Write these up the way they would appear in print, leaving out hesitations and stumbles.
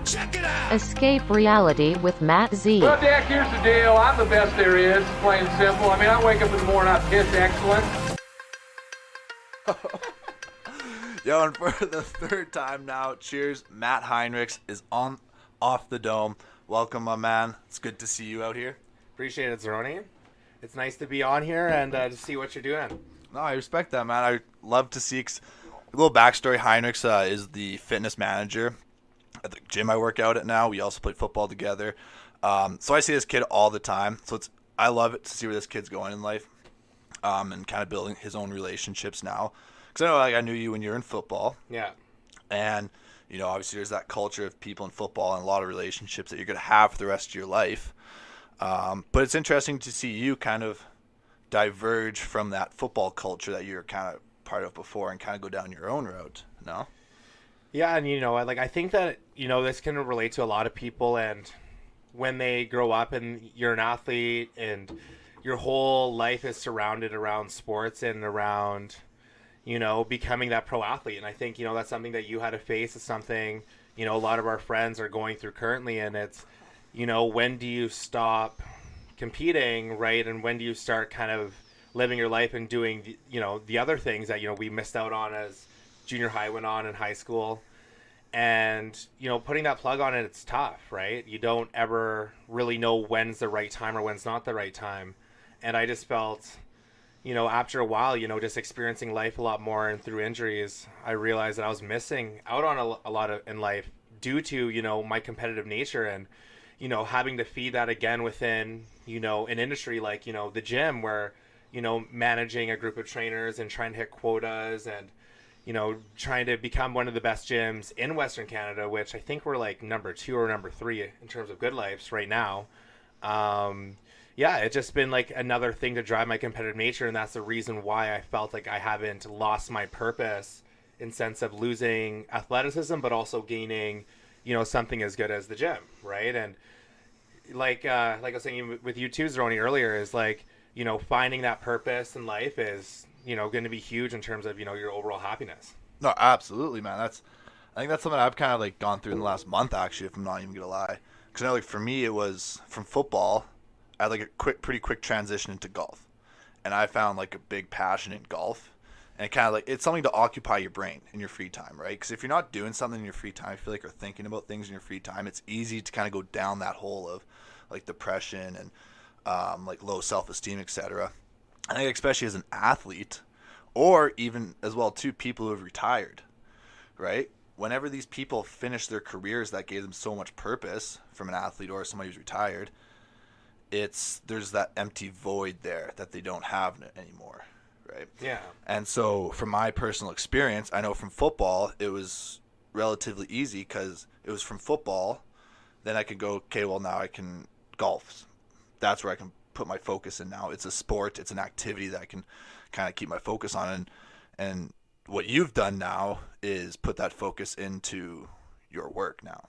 Check it out! Escape reality with Matt Z. Well, Dak, here's the deal. I'm the best there is, plain and simple. I mean, I wake up in the morning, I piss excellent. Yo, and for the third time now, cheers. Matt Heinrichs is on Off the Dome. Welcome, my man. It's good to see you out here. Appreciate it, Zeroni. It's nice to be on here and to see what you're doing. No, I respect that, man. I love to see. A little backstory: Heinrichs is the fitness manager at the gym I work out at now. We also play football together. So I see this kid all the time. So I love it to see where this kid's going in life, and kind of building his own relationships now. Because I know, I knew you when you were in football. Yeah. And obviously there's that culture of people in football and a lot of relationships that you're going to have for the rest of your life. But it's interesting to see you kind of diverge from that football culture that you're kind of part of before and kind of go down your own route. No? Yeah, and I think that this can relate to a lot of people, and when they grow up and you're an athlete and your whole life is surrounded around sports and around becoming that pro athlete. And I think that's something that you had to face. It's something a lot of our friends are going through currently, and it's when do you stop competing, right? And when do you start kind of living your life and doing the other things that we missed out on as junior high went on in high school. And putting that plug on it, it's tough, right? You don't ever really know when's the right time or when's not the right time. And I just felt after a while, just experiencing life a lot more and through injuries, I realized that I was missing out on a lot of in life due to my competitive nature, and having to feed that again within an industry like the gym, where managing a group of trainers and trying to hit quotas and trying to become one of the best gyms in Western Canada, which I think we're like number 2 or number 3 in terms of good lives right now. Yeah, it's just been like another thing to drive my competitive nature, and that's the reason why I felt like I haven't lost my purpose in sense of losing athleticism, but also gaining, something as good as the gym, right? And like I was saying with you too, Zeroni, earlier, is like, finding that purpose in life is, going to be huge in terms of, your overall happiness. No, absolutely, man. I think that's something I've kind of like gone through in the last month, actually, if I'm not even going to lie. Because I know, like, for me, it was from football. I had like a pretty quick transition into golf, and I found like a big passion in golf, and kind of like it's something to occupy your brain in your free time, right? Because if you're not doing something in your free time, I feel like, or thinking about things in your free time, it's easy to kind of go down that hole of like depression and like low self-esteem, etc. I think especially as an athlete, or even as well too people who have retired, right? Whenever these people finish their careers that gave them so much purpose, from an athlete or somebody who's retired, there's that empty void there that they don't have anymore, right? Yeah. And so from my personal experience, I know from football it was relatively easy, because it was from football, then I could go, okay, well, now I can golf. That's where I can put my focus in now. It's a sport, it's an activity that I can kind of keep my focus on, and what you've done now is put that focus into your work now.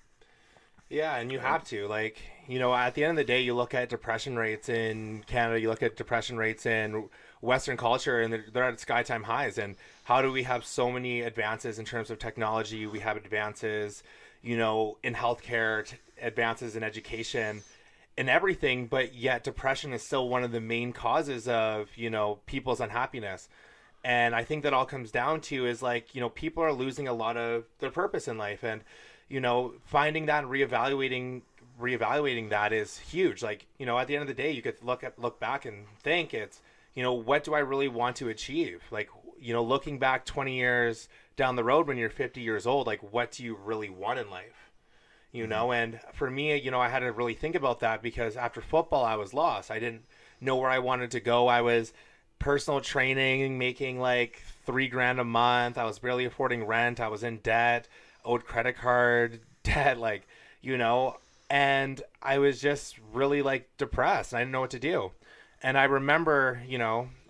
Yeah, and you have to, like, at the end of the day, you look at depression rates in Canada, you look at depression rates in Western culture, and they're at sky time highs. And how do we have so many advances in terms of technology? We have advances, in healthcare, advances in education, and everything, but yet depression is still one of the main causes of, people's unhappiness. And I think that all comes down to is like, people are losing a lot of their purpose in life, and finding that and reevaluating that is huge. Like, at the end of the day, you could look back and think it's, what do I really want to achieve? Like, looking back 20 years down the road when you're 50 years old, like, what do you really want in life? And for me, I had to really think about that, because after football, I was lost. I didn't know where I wanted to go. I was personal training, making like $3,000 a month. I was barely affording rent. I was in debt, owed credit card debt, like, and I was just really like depressed. I didn't know what to do. And I remember,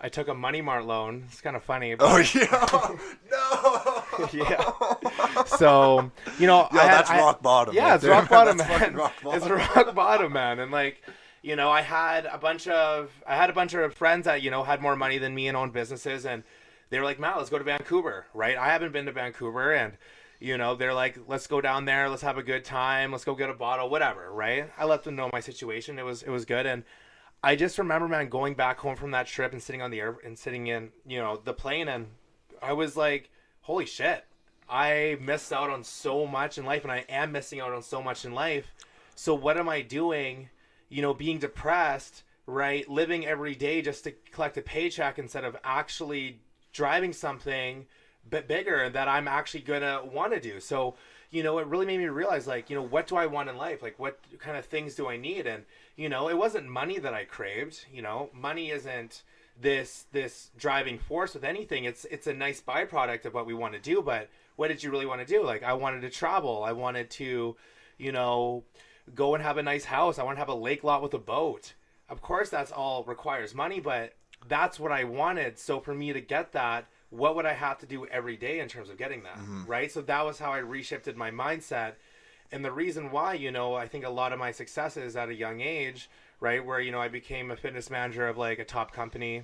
I took a Money Mart loan. It's kind of funny. But, Oh, yeah. No. yeah. So, That's rock bottom. Yeah, right it's there, rock bottom, That's man. fucking rock bottom. It's rock bottom, man. And like, I had a bunch of friends that, had more money than me and owned businesses, and they were like, Matt, let's go to Vancouver, right? I haven't been to Vancouver, and You know, they're like, let's go down there, let's have a good time, let's go get a bottle, whatever, right? I let them know my situation. It was good. And I just remember, man, going back home from that trip and sitting on the air and sitting in, you know, the plane, and I was like, holy shit, I missed out on so much in life, and I am missing out on so much in life. So what am I doing? You know, being depressed, right? Living every day just to collect a paycheck instead of actually driving something bit bigger that I'm actually gonna want to do. So, you know, it really made me realize, like, you know, what do I want in life? Like, what kind of things do I need? And, you know, it wasn't money that I craved. You know, money isn't this driving force with anything. It's a nice byproduct of what we want to do. But what did you really want to do? Like, I wanted to travel. I wanted to, you know, go and have a nice house. I want to have a lake lot with a boat. Of course, that's all requires money, but that's what I wanted. So for me to get that, what would I have to do every day in terms of getting that, right? So that was how I reshifted my mindset. And the reason why, you know, I think a lot of my successes at a young age, right, where, you know, I became a fitness manager of like a top company,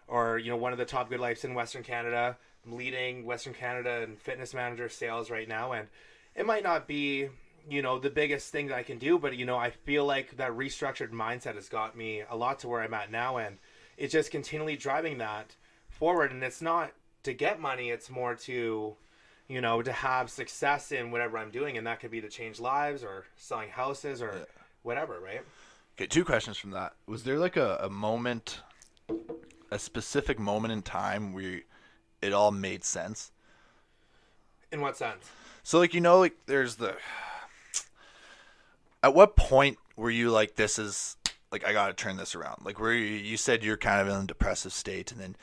or, you know, one of the top Good Lifes in Western Canada. I'm leading Western Canada and fitness manager sales right now. And it might not be, you know, the biggest thing that I can do, but, you know, I feel like that restructured mindset has got me a lot to where I'm at now. And it's just continually driving that forward. And it's not to get money, it's more to, you know, to have success in whatever I'm doing. And that could be to change lives or selling houses or whatever, right? Okay, 2 questions from that. Was there like a moment, a specific moment in time where it all made sense? In what sense? So, like, you know, like, there's the... At what point were you like, this is, like, I got to turn this around? Like, where you said you're kind of in a depressive state, and then,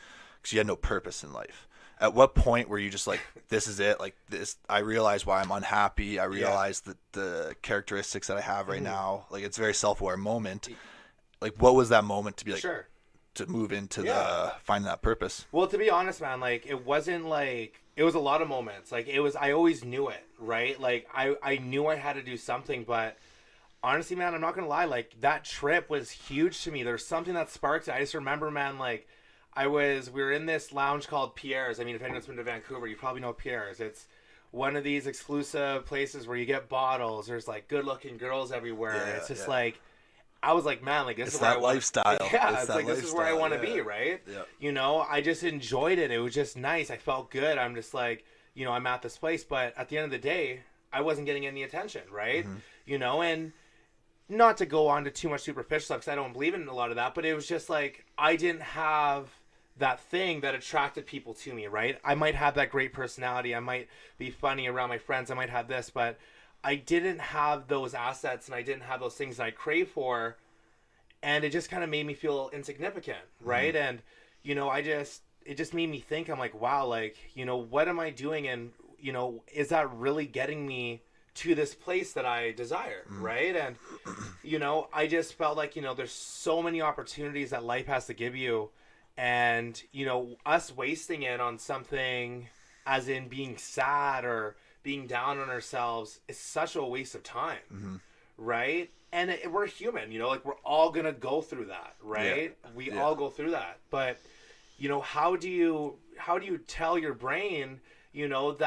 because you had no purpose in life. At what point were you just like, this is it? Like, this, I realize why I'm unhappy. I realize that the characteristics that I have right now, like, it's a very self-aware moment. Like, what was that moment to be like, Sure, to move into the finding that purpose? Well, to be honest, man, like, it wasn't like, it was a lot of moments. Like, it was, I always knew it, right? Like, I knew I had to do something, but honestly, man, I'm not going to lie. Like, that trip was huge to me. There's something that sparked it. I just remember, man, like, we were in this lounge called Pierre's. I mean, if anyone's been to Vancouver, you probably know Pierre's. It's one of these exclusive places where you get bottles. There's like good looking girls everywhere. Yeah, it's just like, I was like, man, like, this It's is where that lifestyle. Yeah, it's like, this is where I want to be, right? Yeah. You know, I just enjoyed it. It was just nice. I felt good. I'm just like, you know, I'm at this place, but at the end of the day, I wasn't getting any attention, right? You know, and not to go on to too much superficial stuff, because I don't believe in a lot of that, but it was just like, I didn't have that thing that attracted people to me, right? I might have that great personality. I might be funny around my friends. I might have this, but I didn't have those assets, and I didn't have those things that I crave for. And it just kind of made me feel insignificant, right? And, you know, it just made me think, I'm like, wow, like, you know, what am I doing? And, you know, is that really getting me to this place that I desire, right? And, you know, I just felt like, you know, there's so many opportunities that life has to give you. And, you know, us wasting it on something as in being sad or being down on ourselves is such a waste of time, right? And we're human, you know, like, we're all going to go through that, right? We all go through that. But, you know, how do you tell your brain, you know,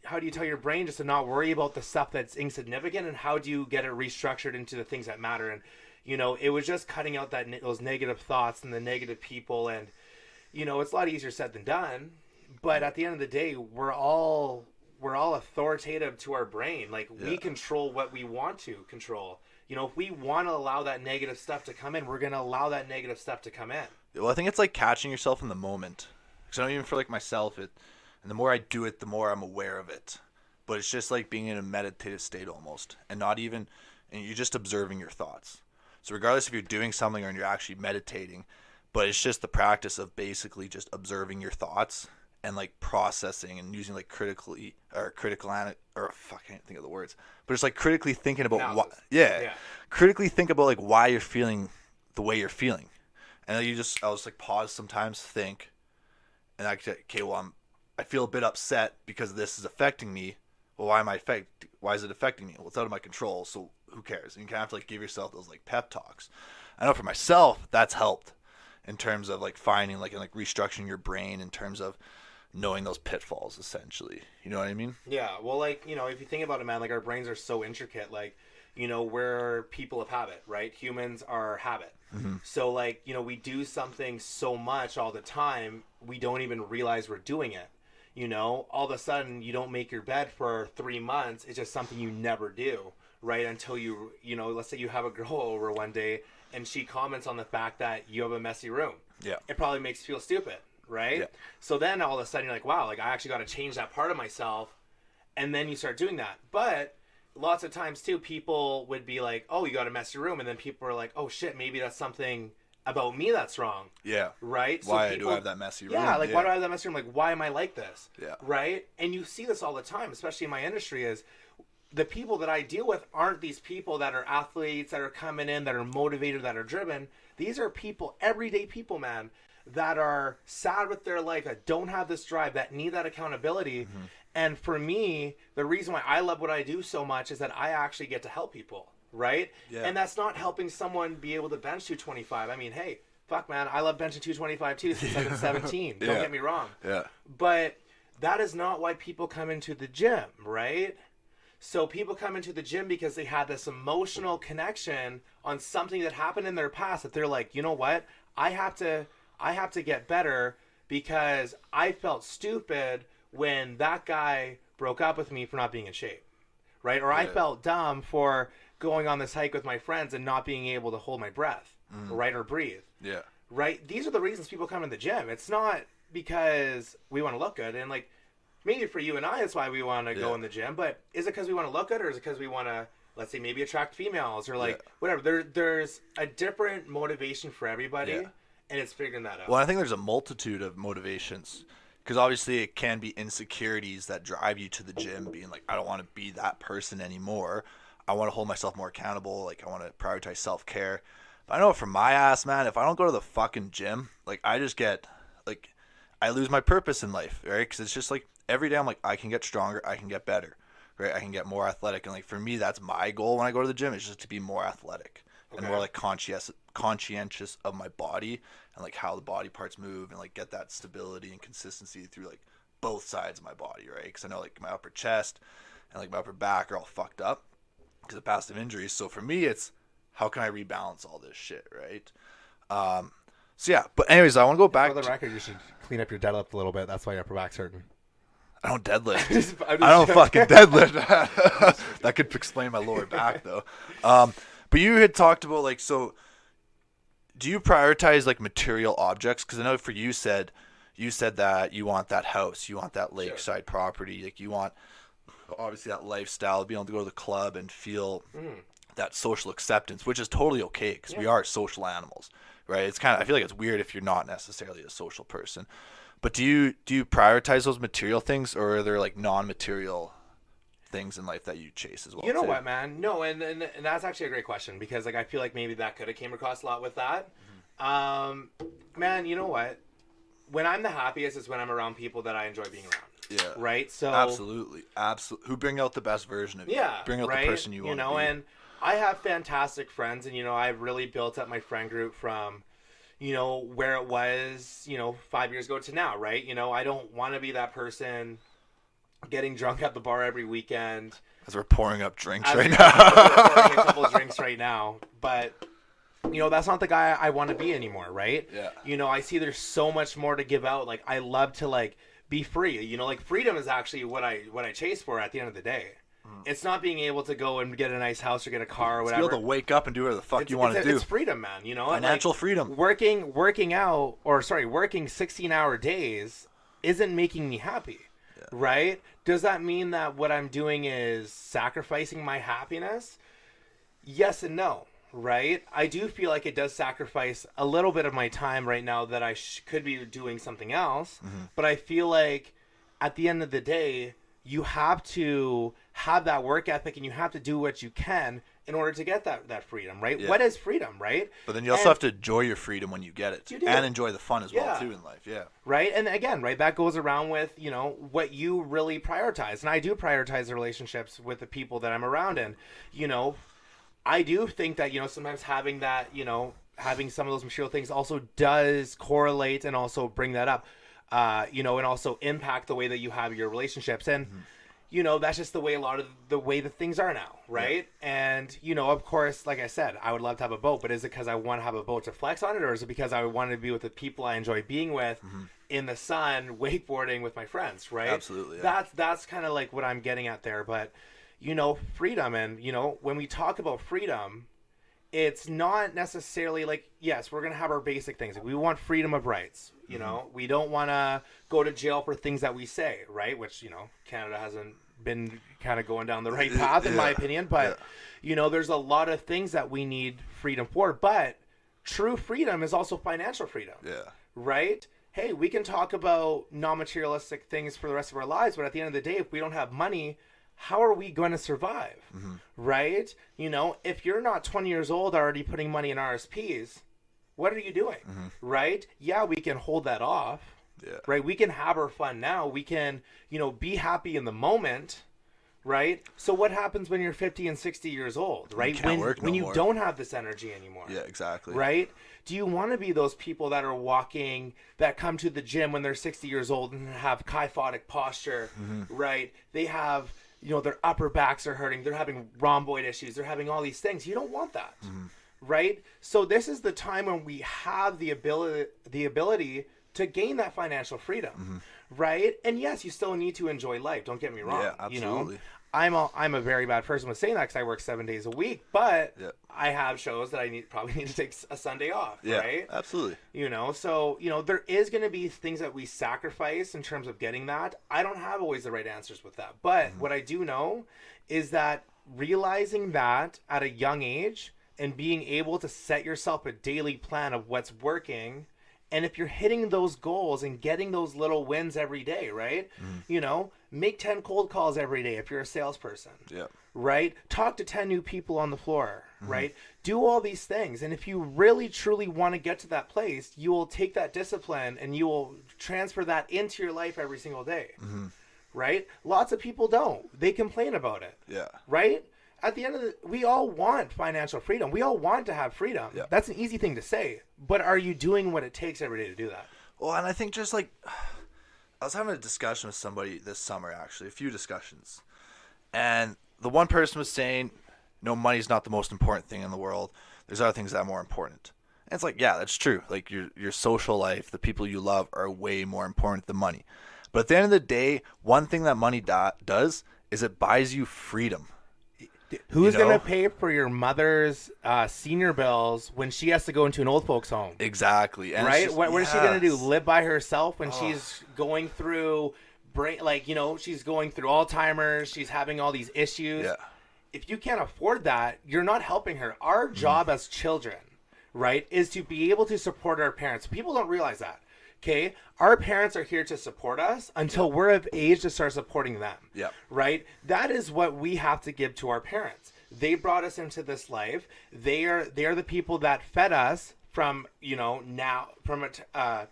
how do you tell your brain just to not worry about the stuff that's insignificant, and how do you get it restructured into the things that matter? And, you know, it was just cutting out those negative thoughts and the negative people. And, you know, it's a lot easier said than done, but at the end of the day, we're all authoritative to our brain. Like, we control what we want to control. You know, if we want to allow that negative stuff to come in, we're going to allow that negative stuff to come in. Well, I think it's like catching yourself in the moment. Because I don't even feel like myself, and the more I do it, the more I'm aware of it. But it's just like being in a meditative state almost, and you're just observing your thoughts. So regardless if you're doing something or you're actually meditating, but it's just the practice of basically just observing your thoughts and like processing and using like I can't think of the words, but it's like critically thinking about critically think about like why you're feeling the way you're feeling. And then I'll just like pause sometimes, think, and I feel a bit upset because this is affecting me. Well, why is it affecting me? Well, it's out of my control, so who cares? And you kind of have to like give yourself those like pep talks. I know for myself that's helped in terms of like finding like and like restructuring your brain in terms of knowing those pitfalls, essentially. You know what I mean? Yeah. Well, like, you know, if you think about it, man, like our brains are so intricate. Like, you know, we're people of habit, right? Humans are habit. So, like, you know, we do something so much all the time, we don't even realize we're doing it. You know, all of a sudden, you don't make your bed for 3 months. It's just something you never do, right? Until you know, let's say you have a girl over one day and she comments on the fact that you have a messy room. Yeah. It probably makes you feel stupid, right? Yeah. So then all of a sudden you're like, wow, like I actually got to change that part of myself. And then you start doing that. But lots of times too, people would be like, oh, you got a messy room. And then people are like, oh shit, maybe that's something about me that's wrong. Yeah. Right? Why so people, do I have that messy room? Yeah, like why do I have that messy room? Like, why am I like this? Yeah. Right? And you see this all the time, especially in my industry, is the people that I deal with aren't these people that are athletes, that are coming in, that are motivated, that are driven. These are people, everyday people, man, that are sad with their life, that don't have this drive, that need that accountability. And for me, the reason why I love what I do so much is that I actually get to help people, right? Yeah. And that's not helping someone be able to bench 225. I mean, hey, fuck, man, I love benching 225 too since I've been 17. Don't get me wrong. Yeah. But that is not why people come into the gym, right? So people come into the gym because they had this emotional connection on something that happened in their past that they're like, you know what? I have to get better because I felt stupid when that guy broke up with me for not being in shape, right? Or I felt dumb for going on this hike with my friends and not being able to hold my breath, right? Or breathe. Yeah. Right? These are the reasons people come in the gym. It's not because we want to look good. And like, maybe for you and I, that's why we want to go in the gym. But is it because we want to look good, or is it because we want to, let's say, maybe attract females or like whatever? There's a different motivation for everybody, and it's figuring that out. Well, I think there's a multitude of motivations, because obviously it can be insecurities that drive you to the gym, being like, I don't want to be that person anymore. I want to hold myself more accountable. Like, I want to prioritize self-care. But I know for my ass, man, if I don't go to the fucking gym, like, I just get, like, I lose my purpose in life, right? Because it's just like, every day I'm like, I can get stronger, I can get better, right? I can get more athletic. And like, for me, that's my goal when I go to the gym, is just to be more athletic and more like conscientious of my body and like how the body parts move, and like get that stability and consistency through like both sides of my body, right? Because I know like my upper chest and like my upper back are all fucked up because of past injuries. So for me, it's how can I rebalance all this shit, right? So yeah, but anyways, I want to go back. For the record, you should clean up your deadlift a little bit. That's why your upper back's hurting. I don't deadlift. I don't fucking deadlift. That could explain my lower back though. But you had talked about like, so do you prioritize like material objects? Because I know for you said that you want that house, you want that lakeside property, like you want obviously that lifestyle, being able to go to the club and feel that social acceptance, which is totally okay because we are social animals, right? It's kind of, I feel like it's weird if you're not necessarily a social person. But do you prioritize those material things, or are there like non-material things in life that you chase as well? You know what, man? No, and that's actually a great question, because like I feel like maybe that could have came across a lot with that. Man, you know what? When I'm the happiest is when I'm around people that I enjoy being around. Yeah. Right? So absolutely. Who bring out the best version of you. Yeah. Bring out the person you want to be. And I have fantastic friends, and I've really built up my friend group from where it was, 5 years ago to now, right? I don't want to be that person getting drunk at the bar every weekend. As we're pouring up drinks right now. Pouring a couple of drinks right now. But, that's not the guy I want to be anymore, right? Yeah. I see there's so much more to give out. Like, I love to, like, be free. Like, freedom is actually what I chase for at the end of the day. It's not being able to go and get a nice house or get a car or whatever. It's be able to wake up and do whatever the fuck you want to do. It's freedom, man. Financial freedom. Working 16-hour days isn't making me happy, right? Does that mean that what I'm doing is sacrificing my happiness? Yes and no, right? I do feel like it does sacrifice a little bit of my time right now that I could be doing something else. But I feel like at the end of the day, you have to have that work ethic, and you have to do what you can in order to get that freedom, right? What is freedom, right? But then you also have to enjoy your freedom when you get it. You do. And enjoy the fun as well, too, in life, Right? And again, right, that goes around with, what you really prioritize. And I do prioritize the relationships with the people that I'm around. And, I do think that, sometimes having that, having some of those material things also does correlate and also bring that up. you know, and also impact the way that you have your relationships. And, you know, that's just the way the things are now, right? And, you know, of course, like I said, I would love to have a boat, but is it because I want to have a boat to flex on it, or is it because I want to be with the people I enjoy being with in the sun, wakeboarding with my friends, right? Absolutely. Yeah. That's kind of like what I'm getting at there. But, you know, freedom, and, you know, when we talk about freedom, it's not necessarily like, yes, we're going to have our basic things. We want freedom of rights. You know, we don't want to go to jail for things that we say, right? Which, you know, Canada hasn't been kind of going down the right path, in my opinion. But, you know, there's a lot of things that we need freedom for. But true freedom is also financial freedom. Yeah. Right? Hey, we can talk about non-materialistic things for the rest of our lives, but at the end of the day, if we don't have money, how are we going to survive? Right? You know, if you're not 20 years old already putting money in RSPs, what are you doing? Right? Yeah, we can hold that off. Yeah. Right? We can have our fun now. We can, you know, be happy in the moment. Right? So what happens when you're 50 and 60 years old? Right? When you don't have this energy anymore. Yeah, exactly. Right? Do you want to be those people that are walking, that come to the gym when they're 60 years old and have kyphotic posture? Right? They have, you know, their upper backs are hurting. They're having rhomboid issues. They're having all these things. You don't want that. Right? So this is the time when we have the ability to gain that financial freedom. Right? And yes, you still need to enjoy life. Don't get me wrong. Yeah, absolutely. You know, I'm a very bad person with saying that because I work 7 days a week, but I have shows that I probably need to take a Sunday off. Right? Absolutely. You know, so, you know, there is going to be things that we sacrifice in terms of getting that. I don't have always the right answers with that. But what I do know is that realizing that at a young age and being able to set yourself a daily plan of what's working, and if you're hitting those goals and getting those little wins every day, right? You know, make 10 cold calls every day if you're a salesperson. Right? Talk to 10 new people on the floor, right? Do all these things. And if you really, truly want to get to that place, you will take that discipline and you will transfer that into your life every single day. Right? Lots of people don't. They complain about it. Right? At the end of we all want financial freedom. We all want to have freedom. That's an easy thing to say, but are you doing what it takes every day to do that? Well, and I think just like, I was having a discussion with somebody this summer, actually, a few discussions. And the one person was saying, no, money's not the most important thing in the world. There's other things that are more important. And it's like, yeah, that's true. Like your social life, the people you love are way more important than money. But at the end of the day, one thing that money does is it buys you freedom. Who's going to pay for your mother's senior bills when she has to go into an old folks home? Exactly. And right? What is she going to do? Live by herself when she's going through, she's going through Alzheimer's. She's having all these issues. If you can't afford that, you're not helping her. Our job as children, right, is to be able to support our parents. People don't realize that. Okay, our parents are here to support us until we're of age to start supporting them. Right? That is what we have to give to our parents. They brought us into this life. They are the people that fed us from, now from an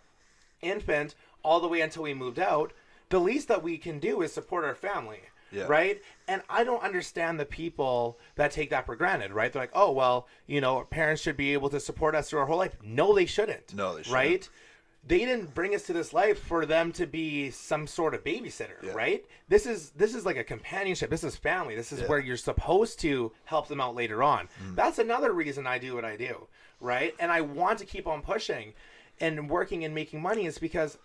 infant all the way until we moved out. The least that we can do is support our family. Right? And I don't understand the people that take that for granted, right? They're like, oh, well, parents should be able to support us through our whole life. No, they shouldn't. No, they shouldn't. Right? They didn't bring us to this life for them to be some sort of babysitter, right? This is like a companionship. This is family. This is where you're supposed to help them out later on. That's another reason I do what I do, right? And I want to keep on pushing and working and making money is because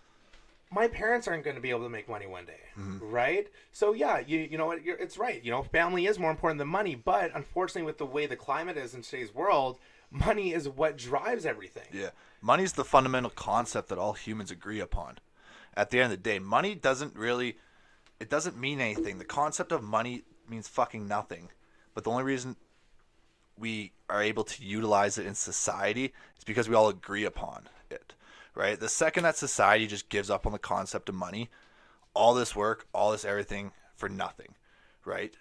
my parents aren't going to be able to make money one day, right? So yeah, you know what? It's right. Family is more important than money, but unfortunately, with the way the climate is in today's world, money is what drives everything. Money is the fundamental concept that all humans agree upon. At the end of the day, money doesn't mean anything. The concept of money means fucking nothing. But the only reason we are able to utilize it in society is because we all agree upon it, right? The second that society just gives up on the concept of money, all this work, all this everything for nothing, right?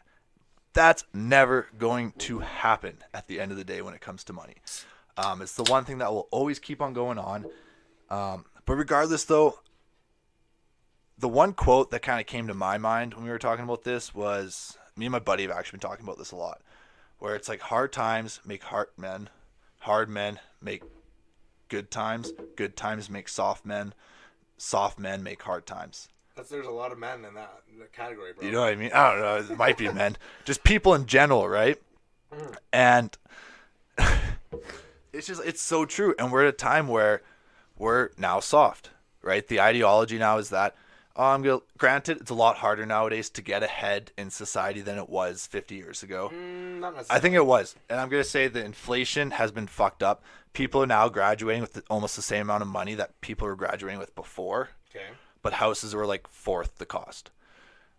That's never going to happen at the end of the day when it comes to money. It's the one thing that will always keep on going on. But regardless, though, the one quote that kind of came to my mind when we were talking about this was, me and my buddy have actually been talking about this a lot, where it's like hard times make hard men make good times make soft men soft men make hard times. There's a lot of men in that category, bro. You know what I mean? I don't know. It might be men. Just people in general, right? And it's so true. And we're at a time where we're now soft, right? The ideology now is that, granted, it's a lot harder nowadays to get ahead in society than it was 50 years ago. Not necessarily. I think it was. And I'm going to say that inflation has been fucked up. People are now graduating with almost the same amount of money that people were graduating with before. Okay. But houses were like fourth the cost.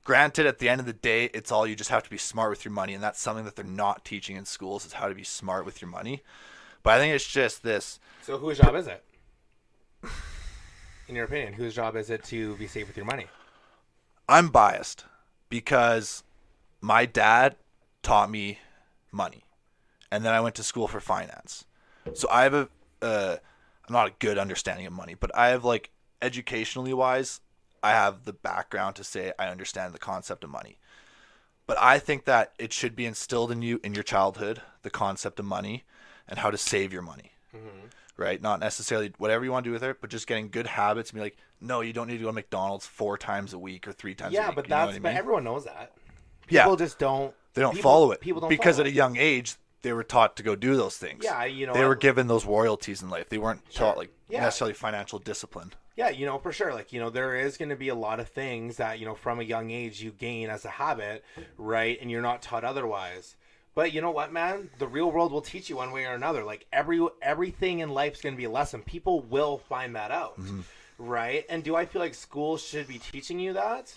Granted, at the end of the day, it's all you just have to be smart with your money. And that's something that they're not teaching in schools is how to be smart with your money. But I think it's just this. So whose job is it? In your opinion, whose job is it to be safe with your money? I'm biased because my dad taught me money. And then I went to school for finance. So I have I'm not a good understanding of money, but I have like educationally wise, I have the background to say I understand the concept of money. But I think that it should be instilled in you in your childhood, the concept of money and how to save your money. Mm-hmm. Right? Not necessarily whatever you want to do with it, but just getting good habits and be like, no, you don't need to go to McDonald's 4 times a week or 3 times a week. Yeah, but but everyone knows that. People just don't. They don't follow it. People don't because follow at a young age, they were taught to go do those things. Yeah, they were given those royalties in life. They weren't taught necessarily financial discipline. Yeah, for sure. Like, there is going to be a lot of things that, from a young age you gain as a habit, right? And you're not taught otherwise. But you know what, man? The real world will teach you one way or another. Like everything in life is going to be a lesson. People will find that out, right? And do I feel like schools should be teaching you that?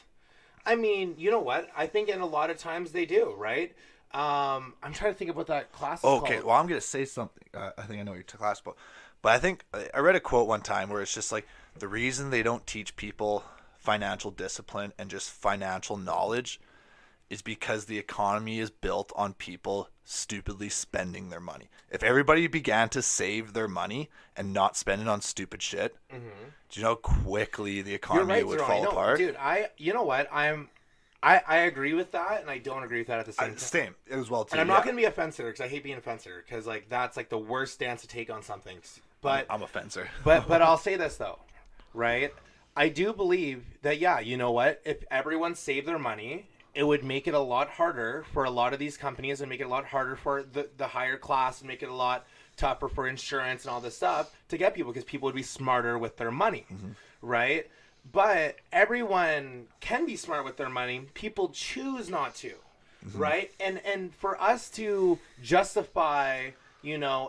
I mean, you know what? I think in a lot of times they do, right? I'm trying to think of what that class is called. Called. Well, I'm going to say something. I think I know what your class about. But I think I read a quote one time where it's just like the reason they don't teach people financial discipline and just financial knowledge is because the economy is built on people stupidly spending their money. If everybody began to save their money and not spend it on stupid shit, do you know how quickly the economy would fall apart? Dude, you know what? I agree with that, and I don't agree with that at the same time. Same. It was well too. And I'm not going to be a fencer because I hate being a fencer because like that's like the worst stance to take on something. But I'm a fencer. but I'll say this though, right? I do believe that you know what? If everyone saved their money, it would make it a lot harder for a lot of these companies and make it a lot harder for the higher class and make it a lot tougher for insurance and all this stuff to get people because people would be smarter with their money, right? But everyone can be smart with their money. People choose not to, right? And for us to justify,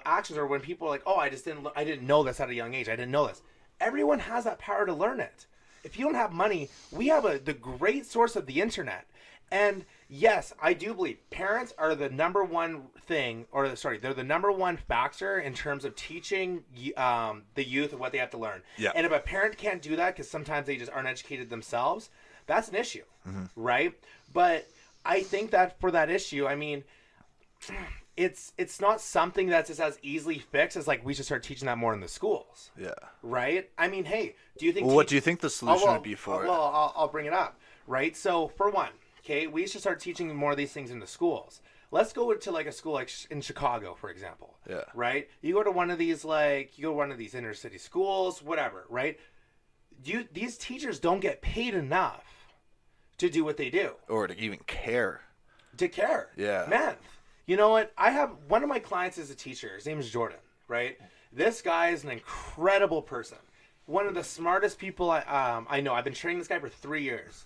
actions or when people are like, oh, I didn't know this at a young age. I didn't know this. Everyone has that power to learn it. If you don't have money, we have the great source of the internet. And yes, I do believe parents are the number one thing, they're the number one factor in terms of teaching the youth what they have to learn. Yeah. And if a parent can't do that because sometimes they just aren't educated themselves, that's an issue, right? But I think that for that issue, I mean, it's not something that's just as easily fixed as like we should start teaching that more in the schools. Yeah. Right? I mean, hey, do you think... Well, what do you think the solution would be for it? Well, I'll bring it up, right? So for one... Okay, we should start teaching more of these things in the schools. Let's go to like a school like in Chicago, for example. Yeah. Right? You go to one of these inner city schools, whatever, right? These teachers don't get paid enough to do what they do. Or to even care. To care. Yeah. Man, you know what? I have one of my clients is a teacher. His name is Jordan, right? This guy is an incredible person. One of the smartest people I know. I've been training this guy for 3 years.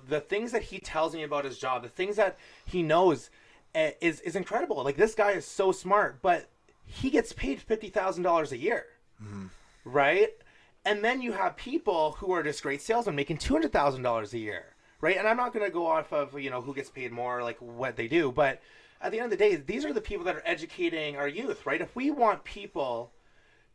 The things that he tells me about his job, the things that he knows is incredible. Like, this guy is so smart, but he gets paid $50,000 a year, right? And then you have people who are just great salesmen making $200,000 a year, right? And I'm not going to go off of, who gets paid more, like what they do. But at the end of the day, these are the people that are educating our youth, right? If we want people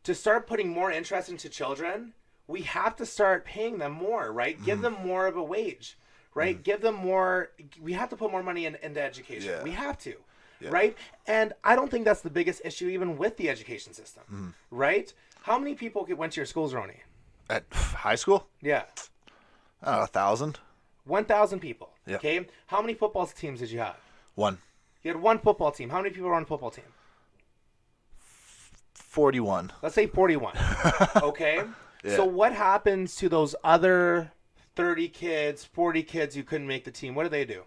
to start putting more interest into children, we have to start paying them more, right? Give them more of a wage, right? Give them more. We have to put more money into education. Yeah. We have to, right? And I don't think that's the biggest issue even with the education system, right? How many people went to your schools, Ronnie? At high school? Yeah. I don't know, 1,000. 1,000 people, yeah. Okay? How many football teams did you have? One. You had one football team. How many people were on a football team? 41. Let's say 41, okay? Yeah. So what happens to those other 30 kids, 40 kids who couldn't make the team? What do they do?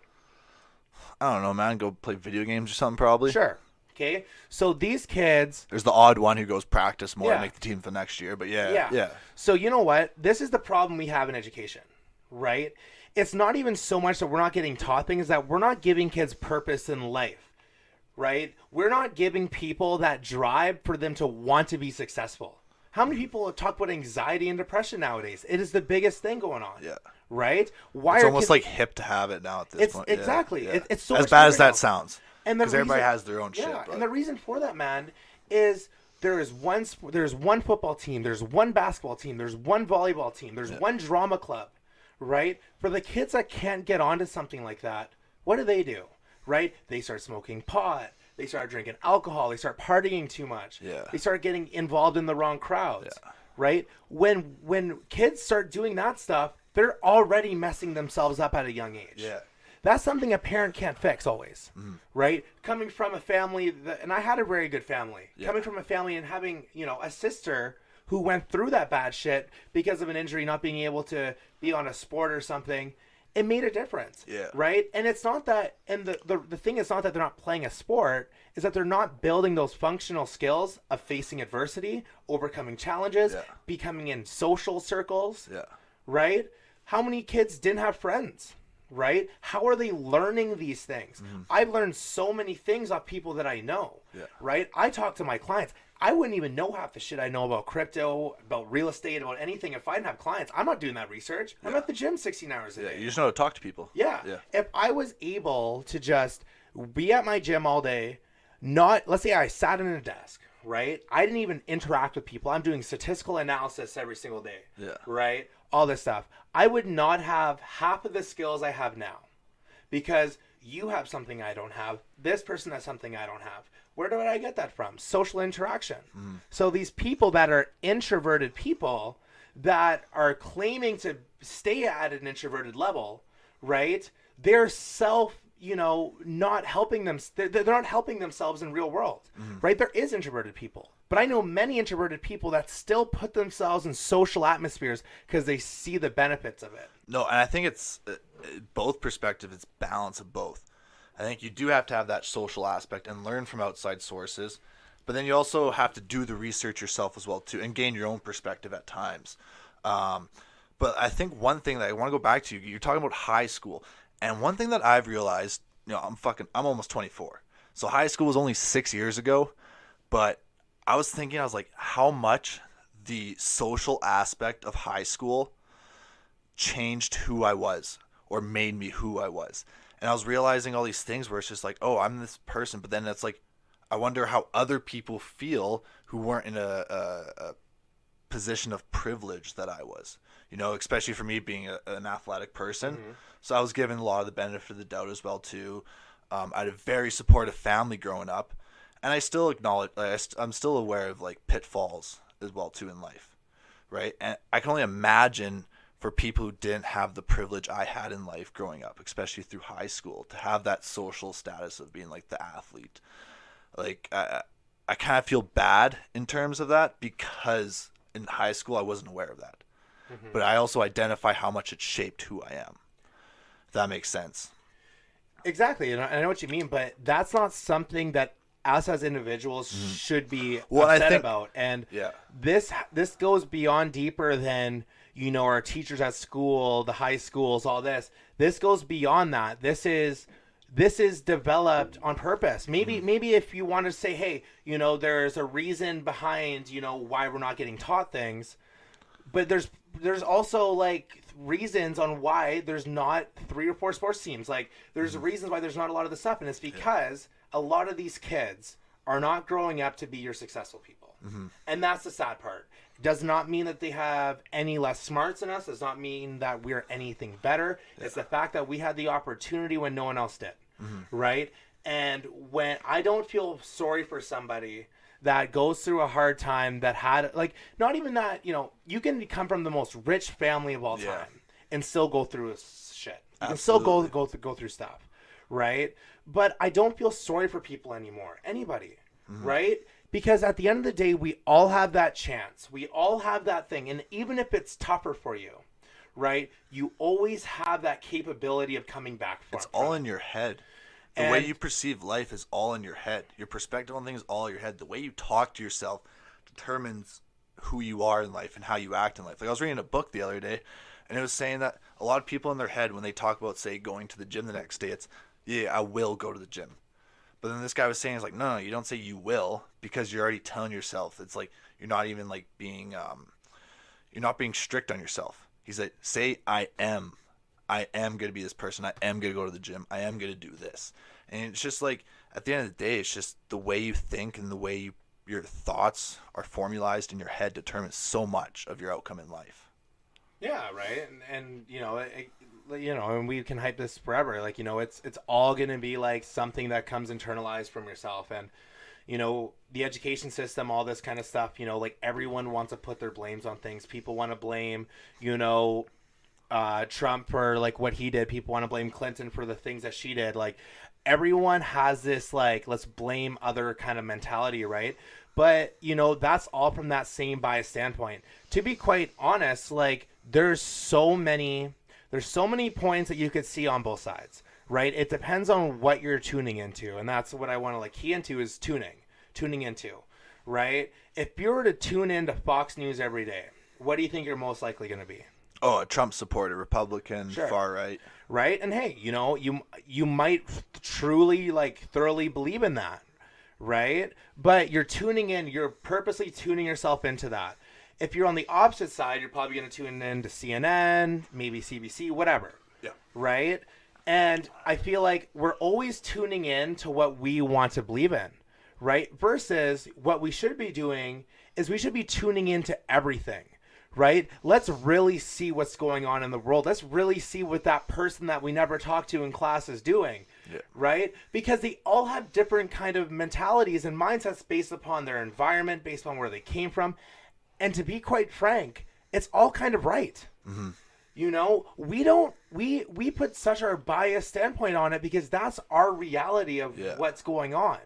I don't know, man. Go play video games or something, probably. Sure. Okay. So these kids. There's the odd one who goes practice more Yeah. to make the team for next year. But yeah. So you know what? This is the problem we have in education, right? It's not even so much that we're not getting taught things, that we're not giving kids purpose in life, right? We're not giving people that drive for them to want to be successful. How many people talk about anxiety and depression nowadays? It is the biggest thing going on. Yeah. Right? Why It's are almost kids... like hip to have it now at this point. Exactly. Yeah. It's so as much bad as bigger that now. sounds. And Because everybody has their own shit. Yeah, But... and the reason for that, man, is there's one football team, there's one basketball team, there's one volleyball team, there's one drama club, right? For the kids that can't get onto something like that, what do? Right? They start smoking pot. They start drinking alcohol. They start partying too much. Yeah. They start getting involved in the wrong crowds. Yeah. Right? When kids start doing that stuff, they're already messing themselves up at a young age. Yeah. That's something a parent can't fix always, right? Coming from a family, and I had a very good family. Yeah. Coming from a family and having, a sister who went through that bad shit because of an injury, not being able to be on a sport or something, it made a difference. Yeah. Right? And it's not that, and the thing is not that they're not playing a sport, is that they're not building those functional skills of facing adversity, overcoming challenges, becoming in social circles. Yeah. Right? How many kids didn't have friends? Right? How are they learning these things? I've learned so many things off people that I know. Yeah. Right? I talk to my clients. I wouldn't even know half the shit I know about crypto, about real estate, about anything if I didn't have clients. I'm not doing that research. I'm at the gym 16 hours a day. You just know how to talk to people. Yeah. Yeah. If I was able to just be at my gym all day, let's say I sat in a desk, right? I didn't even interact with people. I'm doing statistical analysis every single day. Yeah. Right? All this stuff. I would not have half of the skills I have now, because you have something I don't have. This person has something I don't have. Where do I get that from? Social interaction. So these people that are introverted people that are claiming to stay at an introverted level, right? They're not helping them. They're not helping themselves in real world, right? There is introverted people, but I know many introverted people that still put themselves in social atmospheres because they see the benefits of it. No, and I think it's both perspectives. It's balance of both. I think you do have to have that social aspect and learn from outside sources, but then you also have to do the research yourself as well too, and gain your own perspective at times. But I think one thing that I want to go back to, you're talking about high school, and one thing that I've realized, I'm almost 24, so high school was only 6 years ago, but I was like, how much the social aspect of high school changed who I was or made me who I was. And I was realizing all these things where it's just like, oh, I'm this person. But then it's like, I wonder how other people feel who weren't in a position of privilege that I was, especially for me being an athletic person. So I was given a lot of the benefit of the doubt as well too. I had a very supportive family growing up. And I still acknowledge, I'm still aware of like pitfalls as well too in life, right? And I can only imagine for people who didn't have the privilege I had in life growing up, especially through high school, to have that social status of being like the athlete. Like I kind of feel bad in terms of that, because in high school I wasn't aware of that. But I also identify how much it shaped who I am. If that makes sense. Exactly. And I know what you mean, but that's not something that us as individuals should be upset about. And this goes beyond deeper than, our teachers at school, the high schools, all this. This goes beyond that. This is developed on purpose. Maybe if you want to say, hey, there's a reason behind, why we're not getting taught things, but there's also like reasons on why there's not 3 or 4 sports teams. Like there's reasons why there's not a lot of the stuff, and it's because a lot of these kids are not growing up to be your successful people. And that's the sad part. Does not mean that they have any less smarts than us. Does not mean that we're anything better. It's the fact that we had the opportunity when no one else did, right? And when I don't feel sorry for somebody that goes through a hard time, that had, like, not even that, you can come from the most rich family of all time and still go through shit. You can still go through stuff, right? But I don't feel sorry for people anymore. Anybody, right? Because at the end of the day, we all have that chance. We all have that thing. And even if it's tougher for you, right, you always have that capability of coming back from it. It's all in your head. The way you perceive life is all in your head. Your perspective on things is all in your head. The way you talk to yourself determines who you are in life and how you act in life. Like I was reading a book the other day, and it was saying that a lot of people in their head, when they talk about, say, going to the gym the next day, it's, yeah, I will go to the gym. But then this guy was saying, it's like, no, you don't say you will, because you're already telling yourself. It's like you're not even like being, you're not being strict on yourself. He's like, say I am going to be this person. I am going to go to the gym. I am going to do this. And it's just like, at the end of the day, it's just the way you think and the way your thoughts are formalized in your head determines so much of your outcome in life. Yeah, right. And you know, and we can hype this forever. Like, you know, it's all going to be like something that comes internalized from yourself. And, you know, the education system, all this kind of stuff, you know, like everyone wants to put their blames on things. People want to blame, you know, Trump for like what he did. People want to blame Clinton for the things that she did. Like everyone has this, like, let's blame other kind of mentality, right? But, you know, that's all from that same bias standpoint. To be quite honest, like there's so many points that you could see on both sides, right? It depends on what you're tuning into. And that's what I want to like key into is tuning into, right? If you were to tune into Fox News every day, what do you think you're most likely going to be? Oh, a Trump supporter, Republican, Sure. far right. Right? And hey, you know, you might truly like thoroughly believe in that, right? But you're tuning in, you're purposely tuning yourself into that. If you're on the opposite side, you're probably going to tune in to CNN, maybe CBC, whatever. Yeah. Right? And I feel like we're always tuning in to what we want to believe in, right? Versus what we should be doing is we should be tuning into everything, right? Let's really see what's going on in the world. Let's really see what that person that we never talked to in class is doing, right? Because they all have different kind of mentalities and mindsets based upon their environment, based on where they came from. And to be quite frank, it's all kind of right. Mm-hmm. You know, we put such our biased standpoint on it because that's our reality of what's going on,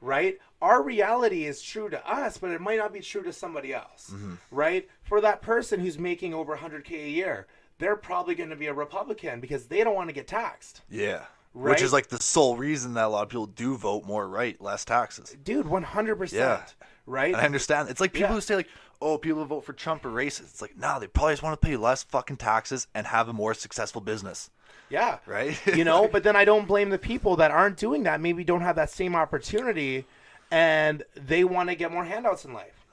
right? Our reality is true to us, but it might not be true to somebody else, right? For that person who's making over 100K a year, they're probably going to be a Republican because they don't want to get taxed. Yeah. Right? Which is like the sole reason that a lot of people do vote more right, less taxes. Dude, 100%. Yeah. Right? And I understand. It's like people who say like, oh, people who vote for Trump are racist. It's like, no, they probably just want to pay less fucking taxes and have a more successful business. Yeah. Right? You know, but then I don't blame the people that aren't doing that, maybe don't have that same opportunity and they want to get more handouts in life.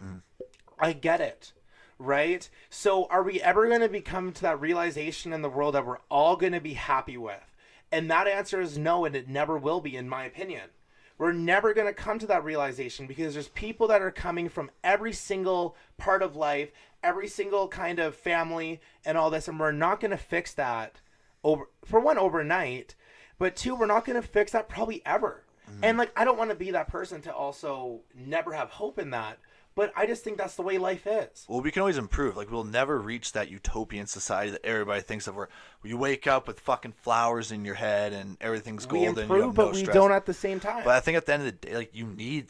I get it. Right? So are we ever going to come to that realization in the world that we're all going to be happy with? And that answer is no, and it never will be, in my opinion. We're never going to come to that realization because there's people that are coming from every single part of life, every single kind of family and all this, and we're not going to fix that overnight, but two, we're not going to fix that probably ever. And like, I don't want to be that person to also never have hope in that, but I just think that's the way life is. Well, we can always improve. Like, we'll never reach that utopian society that everybody thinks of where you wake up with fucking flowers in your head and everything's golden. We improve, you have but no we stress. don't at the same time. But I think at the end of the day, like, you need,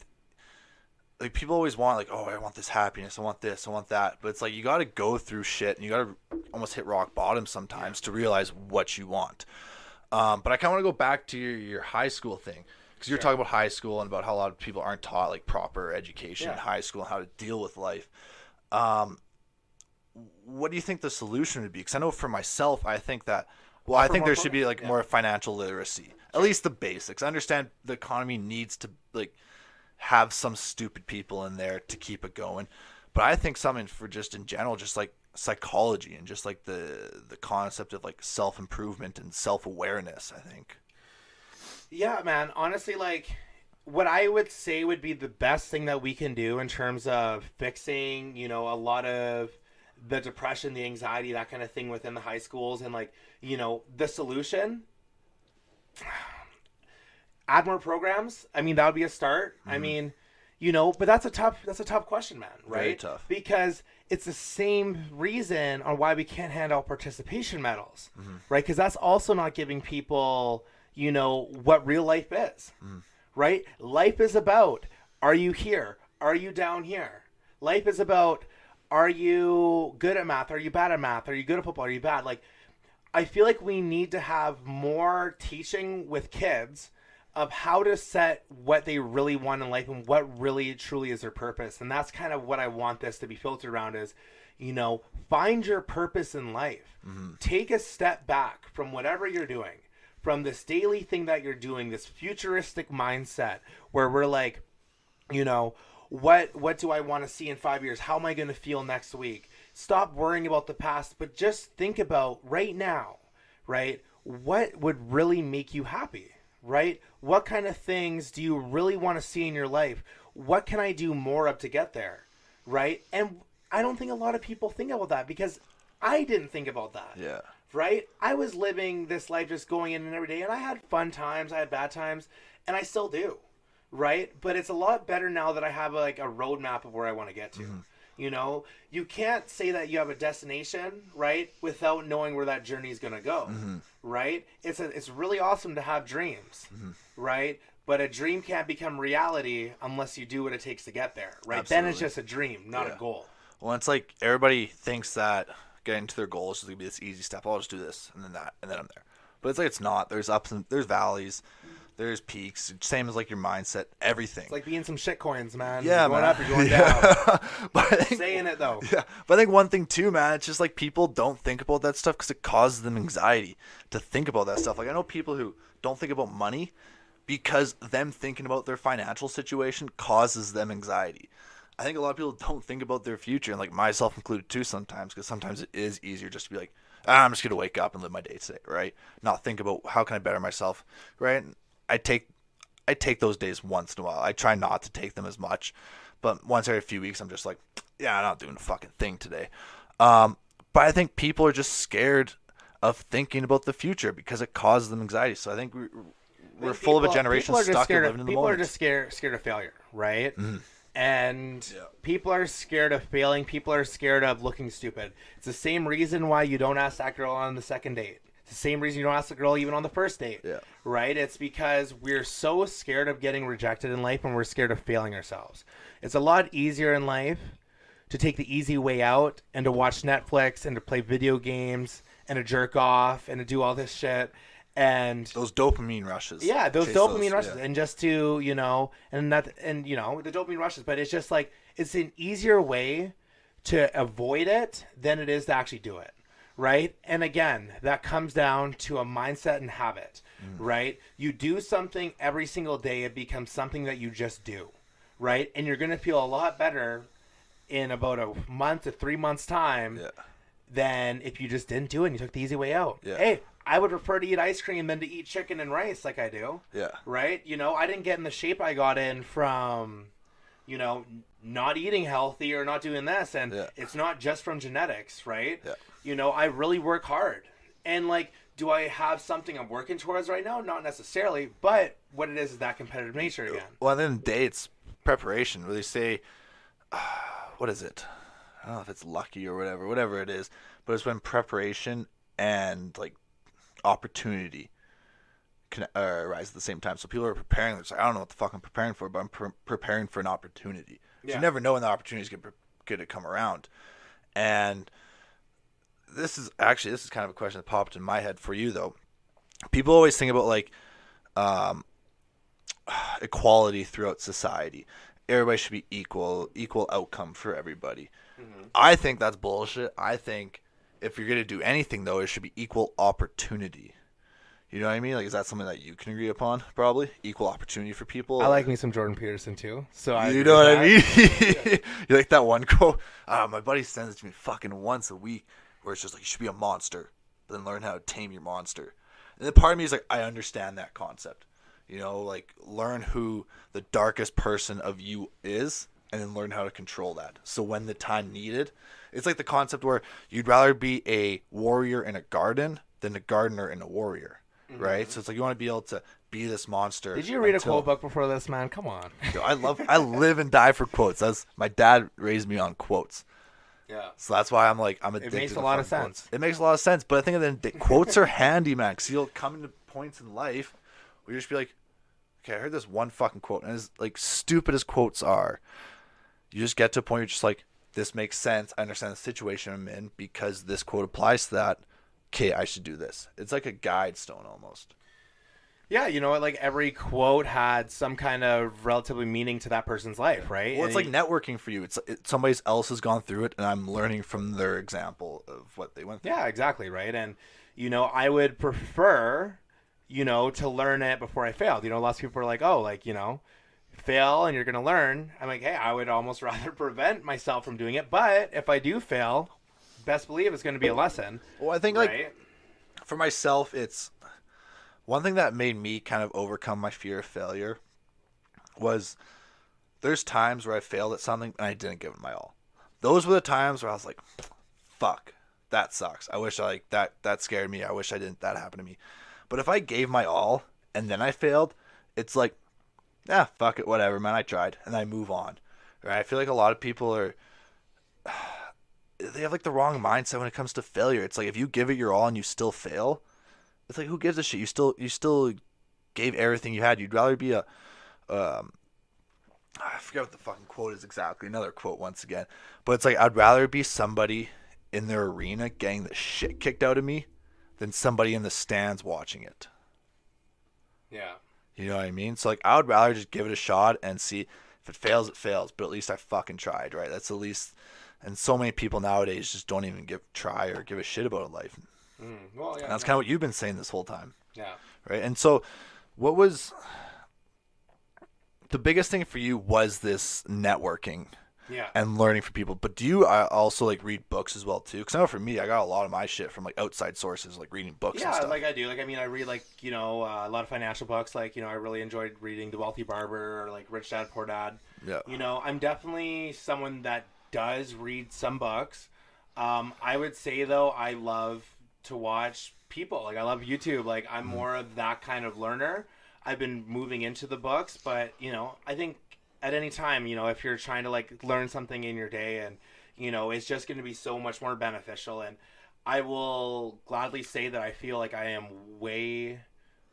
like, people always want, like, oh, I want this happiness, I want this, I want that. But it's like, you got to go through shit and you got to almost hit rock bottom sometimes to realize what you want. But I kind of want to go back to your high school thing. Because you're talking about high school and about how a lot of people aren't taught like proper education in high school and how to deal with life. What do you think the solution would be? Because I know for myself, I think that, well, I think there should be like more financial literacy, at least the basics. I understand the economy needs to like have some stupid people in there to keep it going. But I think something for just in general, just like psychology and just like the concept of like self-improvement and self-awareness, I think. Yeah, man. Honestly, like, what I would say would be the best thing that we can do in terms of fixing, you know, a lot of the depression, the anxiety, that kind of thing within the high schools, and like, you know, the solution. Add more programs. I mean, that would be a start. I mean, you know, but that's a tough question, man. Right? Very tough. Because it's the same reason on why we can't hand out participation medals, right? Because that's also not giving people, you know, what real life is, right? Life is about, are you here? are you down here? Life is about, are you good at math? Are you bad at math? Are you good at football? Are you bad? Like, I feel like we need to have more teaching with kids of how to set what they really want in life and what really truly is their purpose. And that's kind of what I want this to be filtered around is, you know, find your purpose in life. Take a step back from whatever you're doing, from this daily thing that you're doing, this futuristic mindset where we're like, you know, what do I want to see in 5 years? How am I going to feel next week? Stop worrying about the past, but just think about right now, right? What would really make you happy, right? What kind of things do you really want to see in your life? What can I do more of to get there, right? And I don't think a lot of people think about that because I didn't think about that. Yeah. Right? I was living this life just going in and every day, and I had fun times, I had bad times, and I still do. Right? But it's a lot better now that I have like a roadmap of where I want to get to. You know, you can't say that you have a destination, right, without knowing where that journey is going to go. Right? It's really awesome to have dreams, right? But a dream can't become reality unless you do what it takes to get there, right? Absolutely. Then it's just a dream, not a goal. Well, it's like everybody thinks that getting to their goals is going to be this easy step. I'll just do this and then that, and then I'm there. But it's like it's not. There's ups and there's valleys. There's peaks. Same as like your mindset, everything. It's like being some shit coins, man. Yeah, you're going man. up, you're going down. But I think, Saying it though. Yeah, but I think one thing too, man, it's just like people don't think about that stuff because it causes them anxiety to think about that stuff. Like I know people who don't think about money because them thinking about their financial situation causes them anxiety. I think a lot of people don't think about their future, and like myself included too sometimes, because sometimes it is easier just to be like, I'm just going to wake up and live my day today, right? Not think about how can I better myself, right? I take those days once in a while. I try not to take them as much, but once every few weeks, I'm just like, yeah, I'm not doing a fucking thing today. But I think people are just scared of thinking about the future because it causes them anxiety. So I think we're full of a generation stuck in living in the moment. People are just scared of failure, right? And people are scared of failing. People are scared of looking stupid. It's the same reason why you don't ask that girl on the second date. It's the same reason you don't ask the girl even on the first date. Yeah. Right? It's because we're so scared of getting rejected in life and we're scared of failing ourselves. It's a lot easier in life to take the easy way out and to watch Netflix and to play video games and to jerk off and to do all this shit. And those dopamine rushes. Yeah, those dopamine rushes. Yeah. And just to, you know, the dopamine rushes, but it's just like, it's an easier way to avoid it than it is to actually do it. Right? And again, that comes down to a mindset and habit, right? You do something every single day, it becomes something that you just do, right? And you're going to feel a lot better in about a month to 3 months time than if you just didn't do it and you took the easy way out. Yeah. Hey, I would prefer to eat ice cream than to eat chicken and rice like I do. Yeah. Right? You know, I didn't get in the shape I got in from, you know, not eating healthy or not doing this. And it's not just from genetics, right? Yeah. You know, I really work hard. And, like, do I have something I'm working towards right now? Not necessarily. But what it is that competitive nature again. Well, then it's preparation. Where they say, what is it? I don't know if it's lucky or whatever it is. But it's when preparation and, like, opportunity can arise at the same time. So people are preparing. They're like, I don't know what the fuck I'm preparing for, but I'm preparing for an opportunity. Yeah. You never know when the opportunity is going to come around. And this is kind of a question that popped in my head for you, though. People always think about, like, equality throughout society. Everybody should be equal outcome for everybody. I think that's bullshit. I think if you're going to do anything, though, it should be equal opportunity. You know what I mean? Like, is that something that you can agree upon? Probably equal opportunity for people. I like me some Jordan Peterson too. So you know what I mean? You like that one quote? My buddy sends it to me fucking once a week, where it's just like, you should be a monster, but then learn how to tame your monster. And then part of me is like, I understand that concept. You know, like, learn who the darkest person of you is, and then learn how to control that. So when the time needed, it's like the concept where you'd rather be a warrior in a garden than a gardener in a warrior. Right? So it's like you want to be able to be this monster. Did you read a quote book before this, man? Come on. I live and die for quotes. My dad raised me on quotes. Yeah. So that's why I'm addicted. It makes a lot of sense. It makes a lot of sense. But I think at the end, quotes are handy, man. Because you'll come into points in life where you just be like, okay, I heard this one fucking quote. And as like stupid as quotes are, you just get to a point where you're just like, this makes sense. I understand the situation I'm in because this quote applies to that. Okay, I should do this. It's like a guide stone almost. Yeah, you know what? Like every quote had some kind of relatively meaning to that person's life, right? Well, it's like networking for you. It's somebody else has gone through it, and I'm learning from their example of what they went through. Yeah, exactly, right? And, you know, I would prefer, you know, to learn it before I failed. You know, lots of people are like, oh, like, you know, fail and you're going to learn. I'm like, hey, I would almost rather prevent myself from doing it. But if I do fail, best believe it's going to be a lesson. Well, I think, right? like, for myself, it's one thing that made me kind of overcome my fear of failure was there's times where I failed at something and I didn't give it my all. Those were the times where I was like, fuck, that sucks. I wish that scared me. I wish that happened to me. But if I gave my all and then I failed, it's like, fuck it, whatever, man, I tried, and I move on. Right? I feel like a lot of people they have like the wrong mindset when it comes to failure. It's like if you give it your all and you still fail, it's like, who gives a shit? You still gave everything you had. You'd rather be I forget what the fucking quote is exactly. Another quote once again. But it's like, I'd rather be somebody in their arena getting the shit kicked out of me than somebody in the stands watching it. Yeah. You know what I mean? So like, I would rather just give it a shot and see if it fails, it fails. But at least I fucking tried, right? That's the least. And so many people nowadays just don't even try or give a shit about life. Well, yeah. And that's kind of what you've been saying this whole time. Yeah. Right. And so what was the biggest thing for you was this networking and learning from people. But do you also like read books as well too? Because I know for me, I got a lot of my shit from like outside sources, like reading books and stuff. Yeah, like I do. Like, I mean, I read like, you know, a lot of financial books. Like, you know, I really enjoyed reading The Wealthy Barber or like Rich Dad Poor Dad. Yeah. You know, I'm definitely someone that does read some books. I would say though, I love to watch people. Like, I love YouTube. Like, I'm more of that kind of learner. I've been moving into the books, but, you know, I think at any time, you know, if you're trying to like learn something in your day, and, you know, it's just going to be so much more beneficial. And I will gladly say that I feel like I am way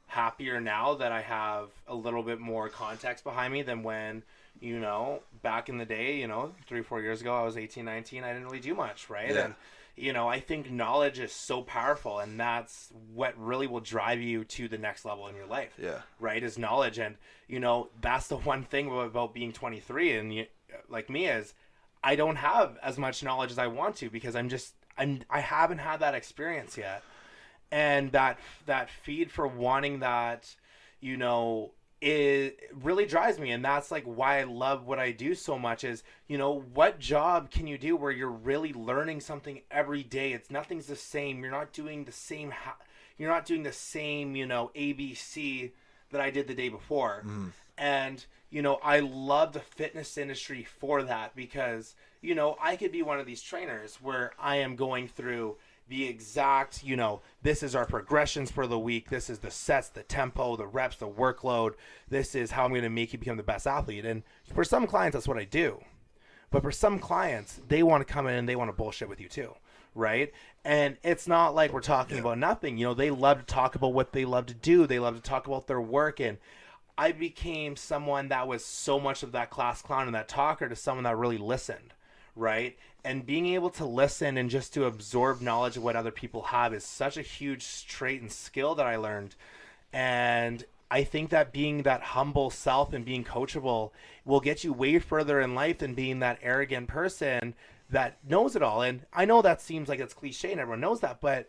happier now that I have a little bit more context behind me than when, you know, back in the day, you know, 3-4 years ago, I was 18, 19, I didn't really do much, right? Yeah. And, you know, I think knowledge is so powerful, and that's what really will drive you to the next level in your life. Yeah. Right? Is knowledge. And, you know, that's the one thing about being 23 and like me is I don't have as much knowledge as I want to, because I haven't had that experience yet. And that feed for wanting that, you know, it really drives me. And that's like why I love what I do so much is, you know, what job can you do where you're really learning something every day? Nothing's the same. You're not doing the same, you know, ABC that I did the day before. And, you know, I love the fitness industry for that, because, you know, I could be one of these trainers where I am going through the exact, you know, this is our progressions for the week. This is the sets, the tempo, the reps, the workload. This is how I'm going to make you become the best athlete. And for some clients, that's what I do. But for some clients, they want to come in and they want to bullshit with you too, right? And it's not like we're talking about nothing. You know, they love to talk about what they love to do. They love to talk about their work. And I became someone that was so much of that class clown and that talker to someone that really listened, right? And being able to listen and just to absorb knowledge of what other people have is such a huge trait and skill that I learned. And I think that being that humble self and being coachable will get you way further in life than being that arrogant person that knows it all. And I know that seems like it's cliche and everyone knows that, but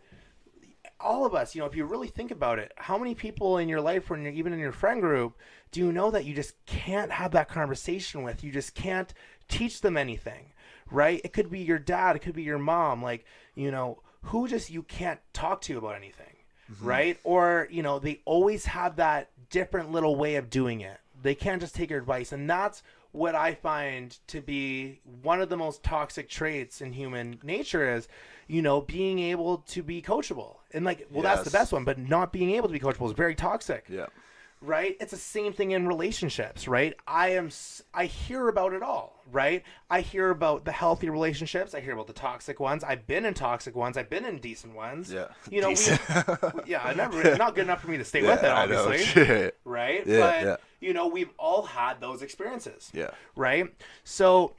all of us, you know, if you really think about it, how many people in your life, when you're even in your friend group, do you know that you just can't have that conversation with? You just can't teach them anything, right? It could be your dad, it could be your mom, like, you know, who just you can't talk to about anything, right? Or, you know, they always have that different little way of doing it. They can't just take your advice. And that's what I find to be one of the most toxic traits in human nature is, you know, being able to be coachable. And like, well, that's the best one, but not being able to be coachable is very toxic. Yeah. Right? It's the same thing in relationships, right? I hear about it all, right? I hear about the healthy relationships. I hear about the toxic ones. I've been in toxic ones. I've been in decent ones. Yeah. You know, not good enough for me to stay with it, obviously. Right? Yeah, but, you know, we've all had those experiences. Yeah. Right? So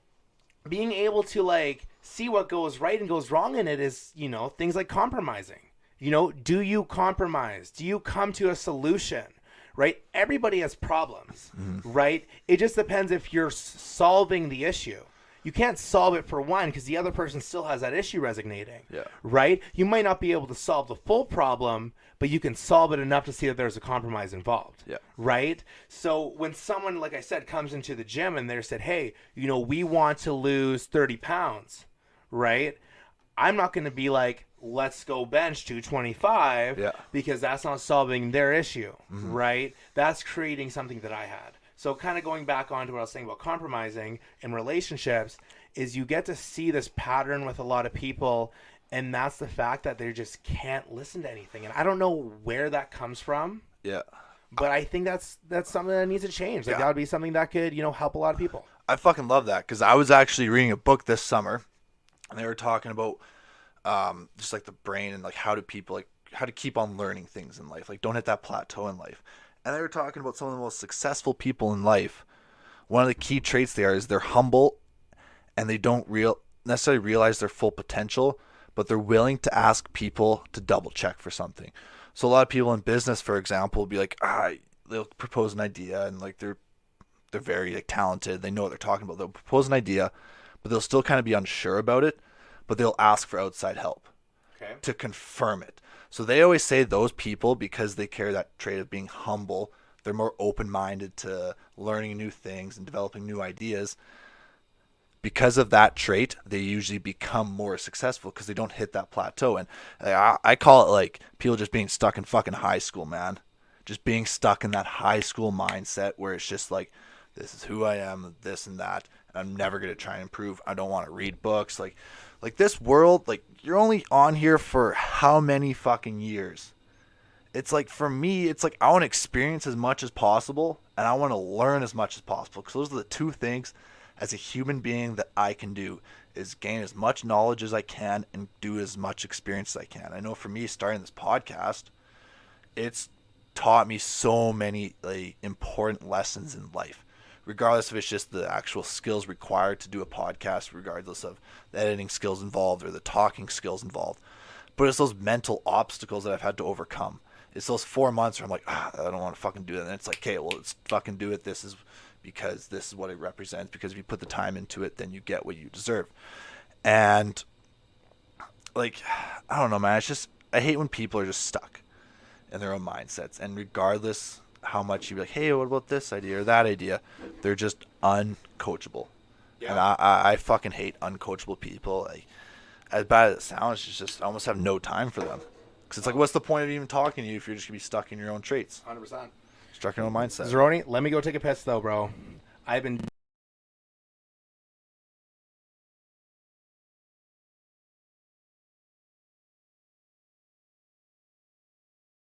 being able to like see what goes right and goes wrong in it is, you know, things like compromising. You know, do you compromise? Do you come to a solution? Right? Everybody has problems, right? It just depends if you're solving the issue. You can't solve it for one because the other person still has that issue resonating, right? You might not be able to solve the full problem, but you can solve it enough to see that there's a compromise involved, right? So when someone, like I said, comes into the gym and they said, hey, you know, we want to lose 30 pounds, right? I'm not going to be like, let's go bench 225 because that's not solving their issue, right? That's creating something that I had. So kind of going back on to what I was saying about compromising in relationships is you get to see this pattern with a lot of people, and that's the fact that they just can't listen to anything. And I don't know where that comes from. Yeah. But I think that's something that needs to change. Like that would be something that could, you know, help a lot of people. I fucking love that because I was actually reading a book this summer, and they were talking about just like the brain and like how do people like how to keep on learning things in life, like don't hit that plateau in life. And they were talking about some of the most successful people in life. One of the key traits they are is they're humble, and they don't necessarily realize their full potential, but they're willing to ask people to double check for something. So a lot of people in business, for example, will be like, they'll propose an idea, and like they're very like talented, they know what they're talking about. They'll propose an idea, but they'll still kind of be unsure about it, but they'll ask for outside help to confirm it. So they always say those people, because they carry that trait of being humble, they're more open-minded to learning new things and developing new ideas. Because of that trait, they usually become more successful because they don't hit that plateau. And I call it like people just being stuck in fucking high school, man. Just being stuck in that high school mindset where it's just like, this is who I am, this and that, and I'm never going to try and improve. I don't want to read books. Like this world, like you're only on here for how many fucking years? It's like, for me, it's like I want to experience as much as possible, and I want to learn as much as possible, because those are the two things as a human being that I can do, is gain as much knowledge as I can and do as much experience as I can. I know for me, starting this podcast, it's taught me so many like important lessons in life, regardless if it's just the actual skills required to do a podcast, regardless of the editing skills involved or the talking skills involved. But it's those mental obstacles that I've had to overcome. It's those 4 months where I'm like, I don't want to fucking do it. And it's like, okay, well, let's fucking do it. This is because this is what it represents. Because if you put the time into it, then you get what you deserve. And like, I don't know, man. It's just, I hate when people are just stuck in their own mindsets. And regardless how much you be like, hey, what about this idea or that idea, they're just uncoachable. And I fucking hate uncoachable people. Like, as bad as it sounds, it's just I almost have no time for them. Because it's like, what's the point of even talking to you if you're just going to be stuck in your own traits? 100%. Stuck in your own mindset. Zeroni, let me go take a piss, though, bro. I've been